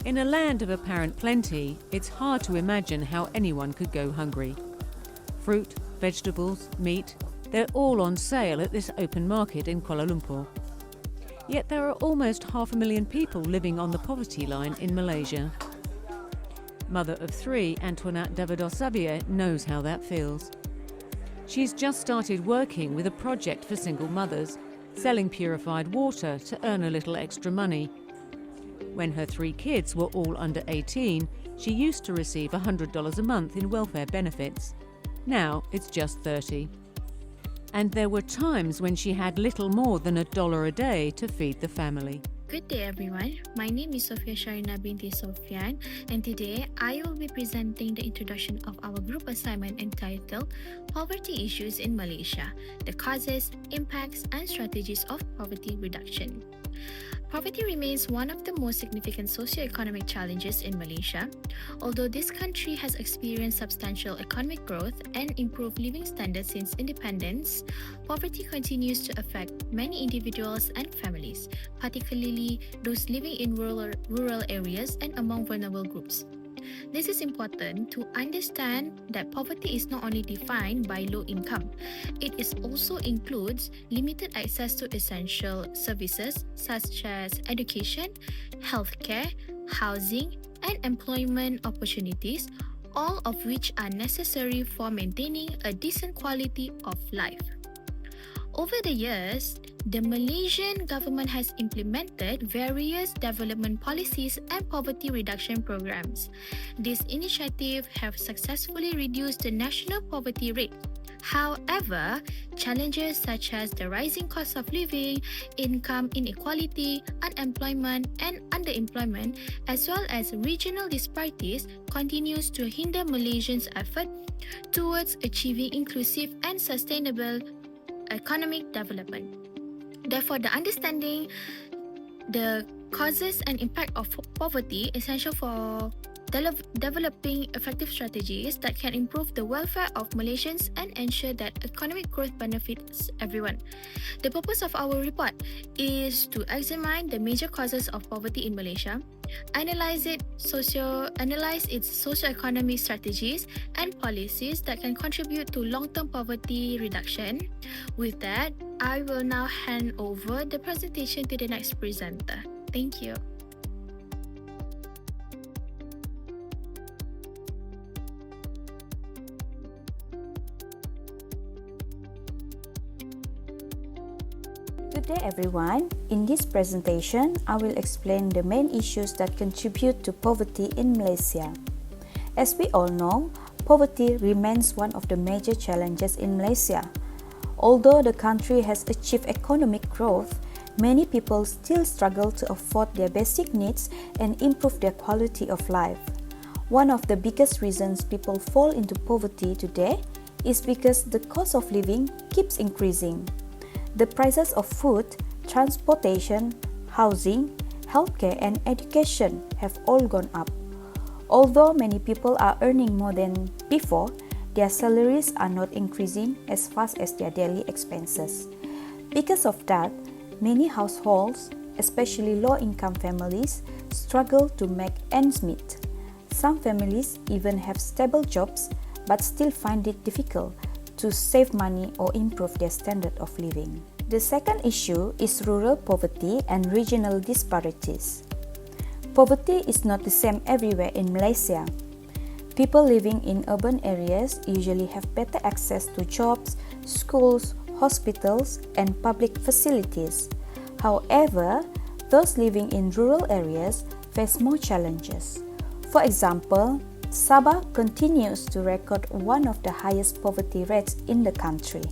In a land of apparent plenty, it's hard to imagine how anyone could go hungry. Fruit, vegetables, meat, they're all on sale at this open market in Kuala Lumpur. Yet there are almost 500,000 people living on the poverty line in Malaysia. Mother of 3, Antoinette Davidos Xavier, knows how that feels. She's just started working with a project for single mothers, selling purified water to earn a little extra money. When her 3 kids were all under 18, she used to receive $100 a month in welfare benefits. Now it's just $30. And there were times when she had little more than $1 a day to feed the family. Good day everyone, my name is SOFEA SYARINA binti Sofian, and today I will be presenting the introduction of our group assignment entitled Poverty Issues in Malaysia, the Causes, Impacts and Strategies of Poverty Reduction. Poverty remains one of the most significant socioeconomic challenges in Malaysia. Although this country has experienced substantial economic growth and improved living standards since independence, poverty continues to affect many individuals and families, particularly those living in rural areas and among vulnerable groups. This is important to understand that poverty is not only defined by low income, it also includes limited access to essential services such as education, healthcare, housing, and employment opportunities, all of which are necessary for maintaining a decent quality of life. Over the years, the Malaysian government has implemented various development policies and poverty reduction programs. These initiatives have successfully reduced the national poverty rate. However, challenges such as the rising cost of living, income inequality, unemployment and underemployment, as well as regional disparities continues to hinder Malaysians' effort towards achieving inclusive and sustainable economic development. Therefore, the understanding the causes and impact of poverty is essential for developing effective strategies that can improve the welfare of Malaysians and ensure that economic growth benefits everyone. The purpose of our report is to examine the major causes of poverty in Malaysia, analyze its socioeconomic strategies and policies that can contribute to long-term poverty reduction. With that, I will now hand over the presentation to the next presenter. Thank you. Good day everyone. In this presentation, I will explain the main issues that contribute to poverty in Malaysia. As we all know, poverty remains one of the major challenges in Malaysia. Although the country has achieved economic growth, many people still struggle to afford their basic needs and improve their quality of life. One of the biggest reasons people fall into poverty today is because the cost of living keeps increasing. The prices of food, transportation, housing, healthcare and education have all gone up. Although many people are earning more than before, their salaries are not increasing as fast as their daily expenses. Because of that, many households, especially low-income families, struggle to make ends meet. Some families even have stable jobs but still find it difficult to save money or improve their standard of living. The second issue is rural poverty and regional disparities. Poverty is not the same everywhere in Malaysia. People living in urban areas usually have better access to jobs, schools, hospitals, and public facilities. However, those living in rural areas face more challenges. For example, Sabah continues to record one of the highest poverty rates in the country.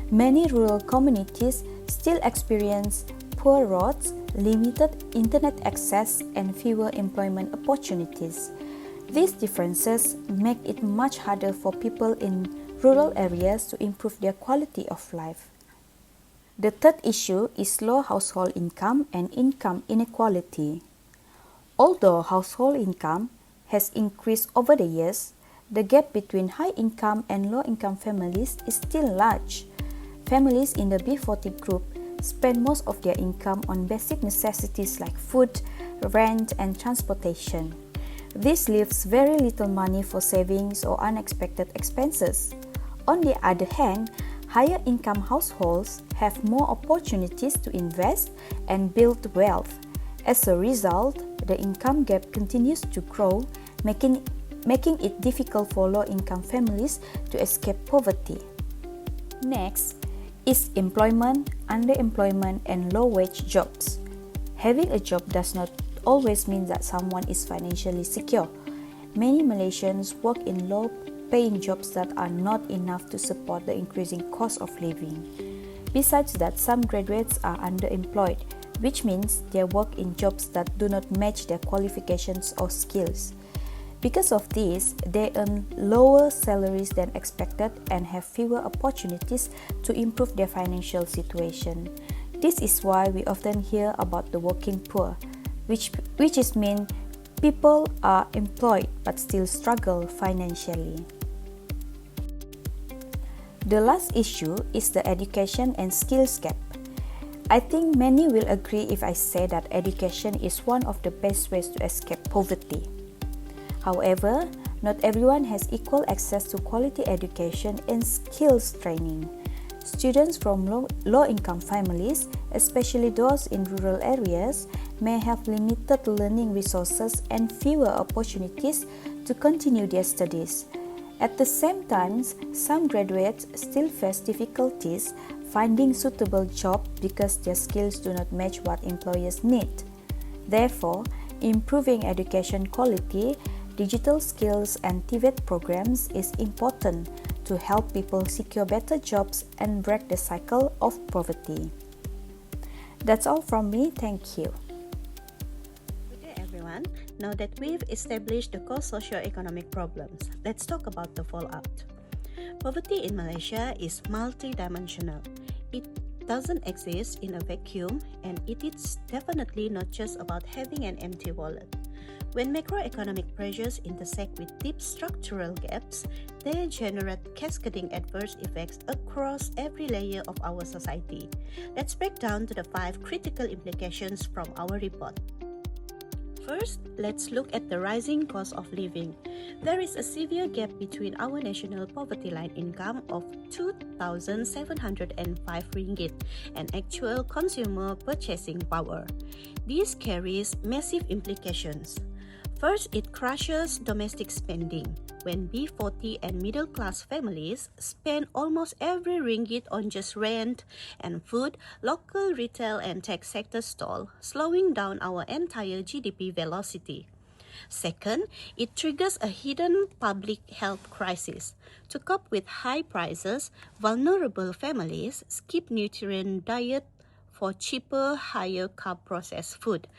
Many rural communities still experience poor roads, limited internet access, and fewer employment opportunities. These differences make it much harder for people in rural areas to improve their quality of life. The third issue is low household income and income inequality. Although household income has increased over the years, the gap between high-income and low-income families is still large. Families in the B40 group spend most of their income on basic necessities like food, rent, and transportation. This leaves very little money for savings or unexpected expenses. On the other hand, higher income households have more opportunities to invest and build wealth. As a result, the income gap continues to grow, making it difficult for low-income families to escape poverty. Next is employment, underemployment, and low-wage jobs. Having a job does not always mean that someone is financially secure. Many Malaysians work in low-paying jobs that are not enough to support the increasing cost of living. Besides that, some graduates are underemployed, which means they work in jobs that do not match their qualifications or skills. Because of this, they earn lower salaries than expected and have fewer opportunities to improve their financial situation. This is why we often hear about the working poor, which mean people are employed but still struggle financially. The last issue is the education and skills gap. I think many will agree if I say that education is one of the best ways to escape poverty. However, not everyone has equal access to quality education and skills training. Students from low-income families, especially those in rural areas, may have limited learning resources and fewer opportunities to continue their studies. At the same time, some graduates still face difficulties finding suitable jobs because their skills do not match what employers need. Therefore, improving education quality, digital skills, and TVET programs is important to help people secure better jobs and break the cycle of poverty. That's all from me. Thank you. Good day, everyone. Now that we've established the core socioeconomic problems, let's talk about the fallout. Poverty in Malaysia is multidimensional. It doesn't exist in a vacuum, and it is definitely not just about having an empty wallet. When macroeconomic pressures intersect with deep structural gaps, they generate cascading adverse effects across every layer of our society. Let's break down to the 5 critical implications from our report. First, let's look at the rising cost of living. There is a severe gap between our national poverty line income of 2,705 ringgit and actual consumer purchasing power. This carries massive implications. First, it crushes domestic spending. When B40 and middle-class families spend almost every ringgit on just rent and food, local retail and tech sector stall, slowing down our entire GDP velocity. Second, it triggers a hidden public health crisis. To cope with high prices, vulnerable families skip nutrient diet for cheaper, higher-carb processed food.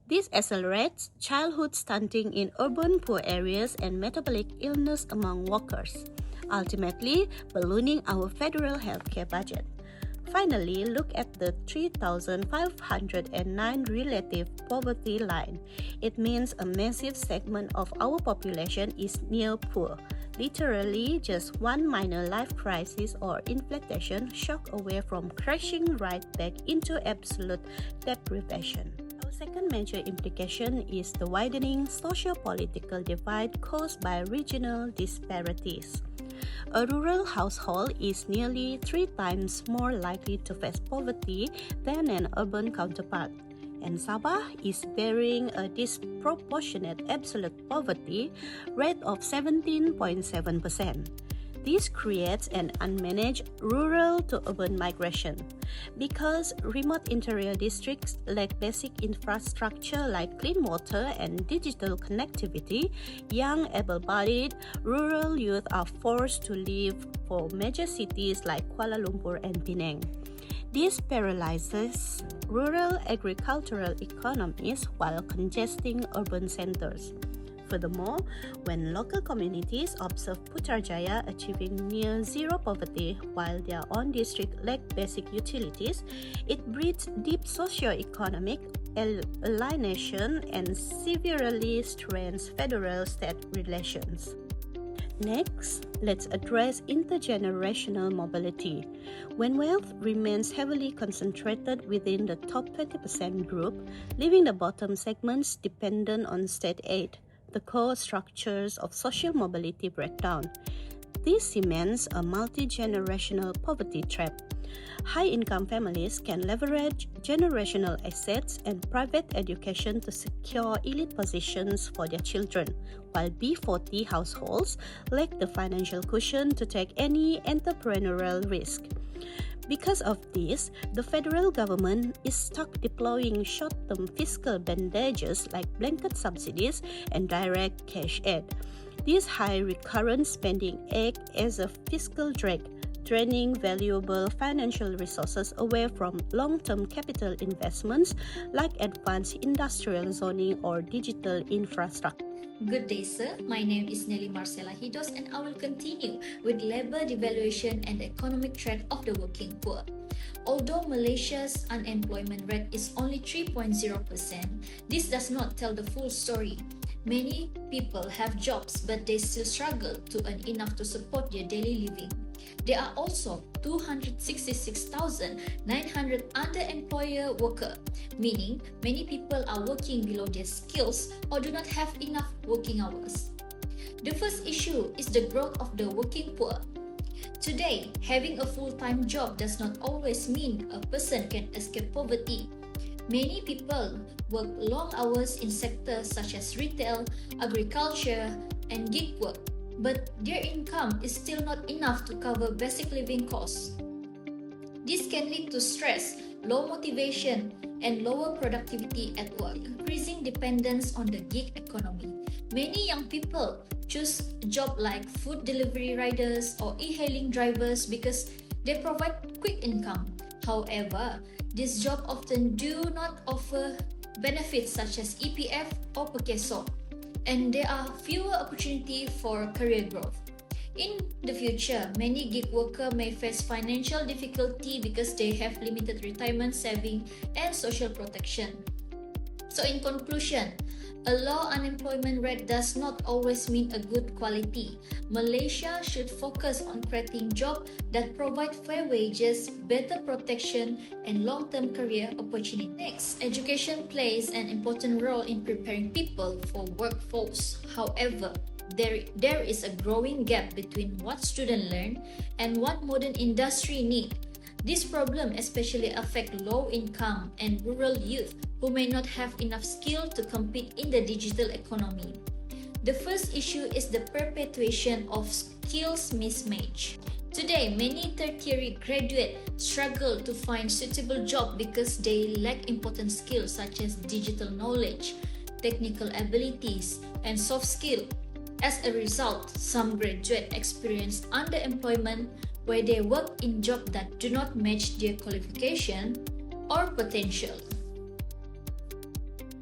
This accelerates childhood stunting in urban poor areas and metabolic illness among workers, ultimately ballooning our federal healthcare budget. Finally, look at the 3,509 relative poverty line. It means a massive segment of our population is near poor, literally just one minor life crisis or inflation shock away from crashing right back into absolute deprivation. Second major implication is the widening socio-political divide caused by regional disparities. A rural household is nearly 3 times more likely to face poverty than an urban counterpart, and Sabah is bearing a disproportionate absolute poverty rate of 17.7%. This creates an unmanaged rural to urban migration. Because remote interior districts lack basic infrastructure like clean water and digital connectivity, young able-bodied rural youth are forced to leave for major cities like Kuala Lumpur and Penang. This paralyzes rural agricultural economies while congesting urban centers. Furthermore, when local communities observe Putrajaya achieving near zero poverty while their own district lack basic utilities, it breeds deep socio-economic alienation and severely strains federal-state relations. Next, let's address intergenerational mobility. When wealth remains heavily concentrated within the top 20% group, leaving the bottom segments dependent on state aid, the core structures of social mobility break down. This cements a multi-generational poverty trap. High-income families can leverage generational assets and private education to secure elite positions for their children, while B40 households lack the financial cushion to take any entrepreneurial risk. Because of this, the federal government is stuck deploying short-term fiscal bandages like blanket subsidies and direct cash aid. This high recurrent spending act as a fiscal drag, draining valuable financial resources away from long-term capital investments like advanced industrial zoning or digital infrastructure. Good day, sir. My name is Nelly and I will continue with labor devaluation and the economic threat of the working poor. Although Malaysia's unemployment rate is only 3.0%, this does not tell the full story. Many people have jobs, but they still struggle to earn enough to support their daily living. There are also 266,900 underemployed workers, meaning many people are working below their skills or do not have enough working hours. The first issue is the growth of the working poor. Today, having a full-time job does not always mean a person can escape poverty. Many people work long hours in sectors such as retail, agriculture, and gig work, but their income is still not enough to cover basic living costs. This can lead to stress, low motivation, and lower productivity at work, increasing dependence on the gig economy. Many young people choose a job like food delivery riders or e-hailing drivers because they provide quick income. However, these jobs often do not offer benefits such as EPF or PERKESO, and there are fewer opportunities for career growth. In the future, many gig workers may face financial difficulty because they have limited retirement saving and social protection. So in conclusion, a low unemployment rate does not always mean a good quality. Malaysia should focus on creating jobs that provide fair wages, better protection, and long-term career opportunities. Next, education plays an important role in preparing people for workforce. However, there is a growing gap between what students learn and what modern industry need. This problem especially affects low-income and rural youth who may not have enough skill to compete in the digital economy. The first issue is the perpetuation of skills mismatch. Today, many third-year graduates struggle to find suitable jobs because they lack important skills such as digital knowledge, technical abilities, and soft skills. As a result, some graduates experience underemployment where they work in jobs that do not match their qualification or potential.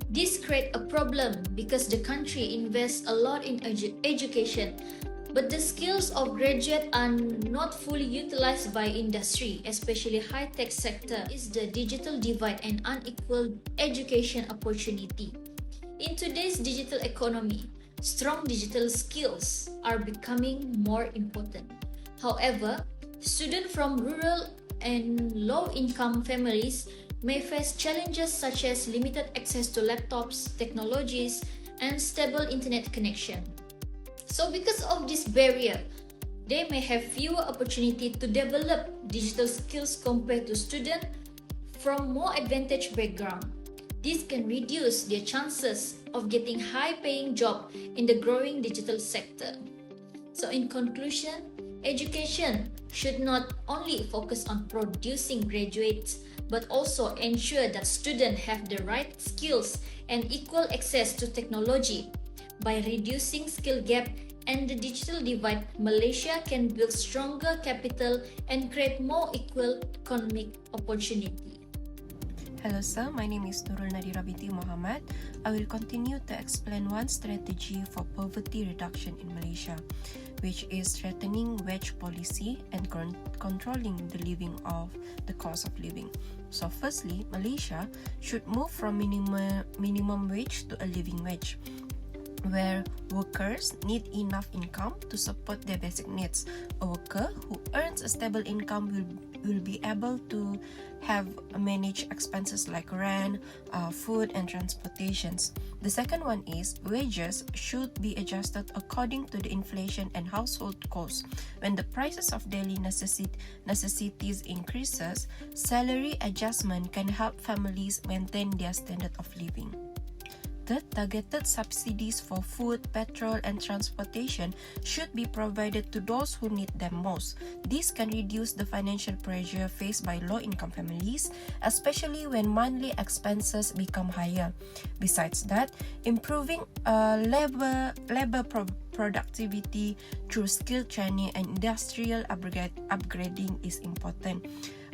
This creates a problem because the country invests a lot in education, but the skills of graduates are not fully utilized by industry, especially high-tech sector. Is the digital divide and unequal education opportunity. In today's digital economy, strong digital skills are becoming more important. However, students from rural and low-income families may face challenges such as limited access to laptops, technologies, and stable internet connection. So because of this barrier, they may have fewer opportunities to develop digital skills compared to students from more advantaged backgrounds. This can reduce their chances of getting high-paying jobs in the growing digital sector. So in conclusion, education should not only focus on producing graduates, but also ensure that students have the right skills and equal access to technology. By reducing skill gap and the digital divide, Malaysia can build stronger capital and create more equal economic opportunity. Hello sir, my name is NURUL. I will continue to explain one strategy for poverty reduction in Malaysia, which is strengthening wage policy and controlling the cost of living. So firstly, Malaysia should move from minimum wage to a living wage. where workers need enough income to support their basic needs. A worker who earns a stable income will be able to have manage expenses like rent, food and transportations. The second one is wages should be adjusted according to the inflation and household costs. When the prices of daily necessities increases, salary adjustment can help families maintain their standard of living. Third, targeted subsidies for food, petrol, and transportation should be provided to those who need them most. This can reduce the financial pressure faced by low-income families, especially when monthly expenses become higher. Besides that, improving labor productivity through skill training and industrial upgrading is important.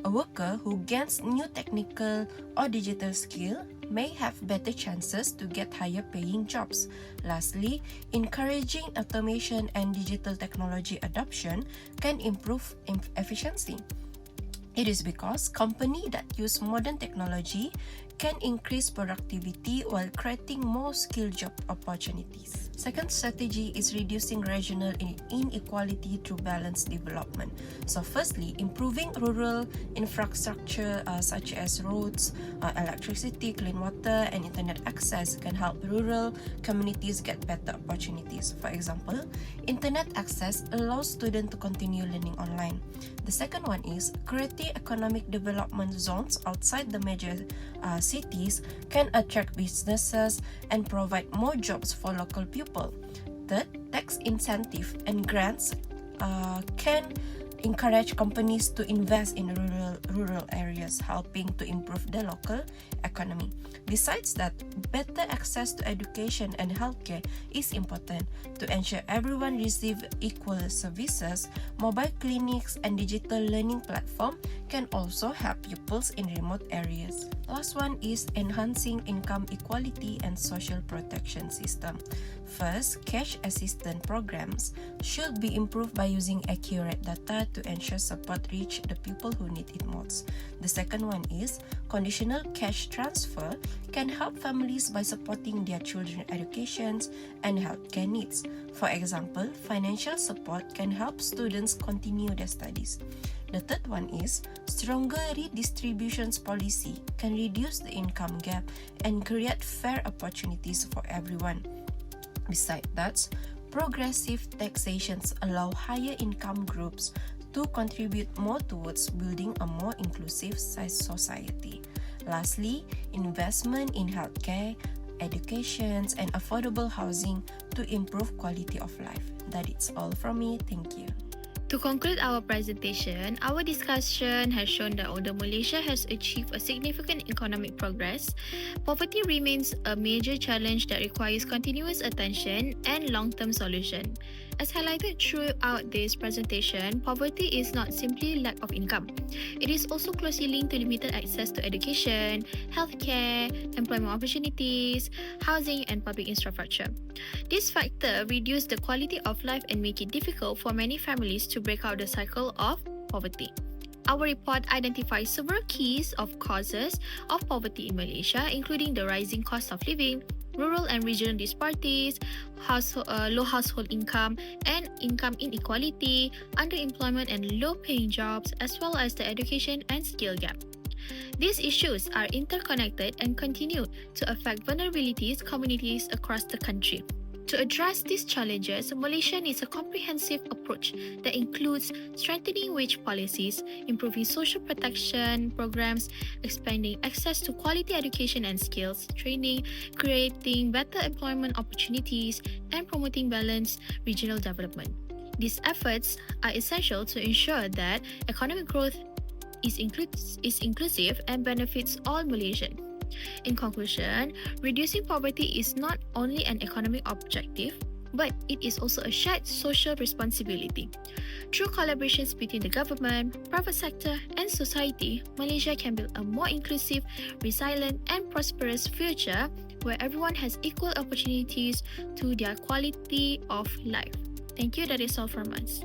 A worker who gains new technical or digital skill may have better chances to get higher paying jobs. Lastly, encouraging automation and digital technology adoption can improve efficiency. It is because companies that use modern technology can increase productivity while creating more skilled job opportunities. Second strategy is reducing regional inequality through balanced development. So firstly, improving rural infrastructure such as roads, electricity, clean water, and internet access can help rural communities get better opportunities. For example, internet access allows students to continue learning online. The second one is creating economic development zones outside the major cities can attract businesses and provide more jobs for local people. Third, tax incentive and grants can encourage companies to invest in rural areas, helping to improve the local economy. Besides that, better access to education and healthcare is important to ensure everyone receives equal services. Mobile clinics and digital learning platforms can also help pupils in remote areas. Last one is enhancing income equality and social protection system. First, cash assistance programs should be improved by using accurate data to ensure support reach the people who need it most. The second one is conditional cash transfer can help families by supporting their children's educations and healthcare needs. For example, financial support can help students continue their studies. The third one is stronger redistribution policy can reduce the income gap and create fair opportunities for everyone. Besides that, progressive taxations allow higher income groups to contribute more towards building a more inclusive society. Lastly, investment in healthcare, education, and affordable housing to improve quality of life. That is all from me. Thank you. To conclude our presentation, our discussion has shown that although Malaysia has achieved a significant economic progress, poverty remains a major challenge that requires continuous attention and long-term solution. As highlighted throughout this presentation, poverty is not simply lack of income. It is also closely linked to limited access to education, healthcare, employment opportunities, housing, and public infrastructure. This factor reduce the quality of life and make it difficult for many families to break out the cycle of poverty. Our report identifies several keys of causes of poverty in Malaysia, including the rising cost of living, rural and regional disparities, low household income and income inequality, underemployment and low-paying jobs, as well as the education and skill gap. These issues are interconnected and continue to affect vulnerabilities communities across the country. To address these challenges, Malaysia needs a comprehensive approach that includes strengthening wage policies, improving social protection programs, expanding access to quality education and skills training, creating better employment opportunities, and promoting balanced regional development. These efforts are essential to ensure that economic growth is inclusive and benefits all Malaysians. In conclusion, reducing poverty is not only an economic objective, but it is also a shared social responsibility. Through collaborations between the government, private sector, and society, Malaysia can build a more inclusive, resilient, and prosperous future where everyone has equal opportunities to their quality of life. Thank you. That is all from us.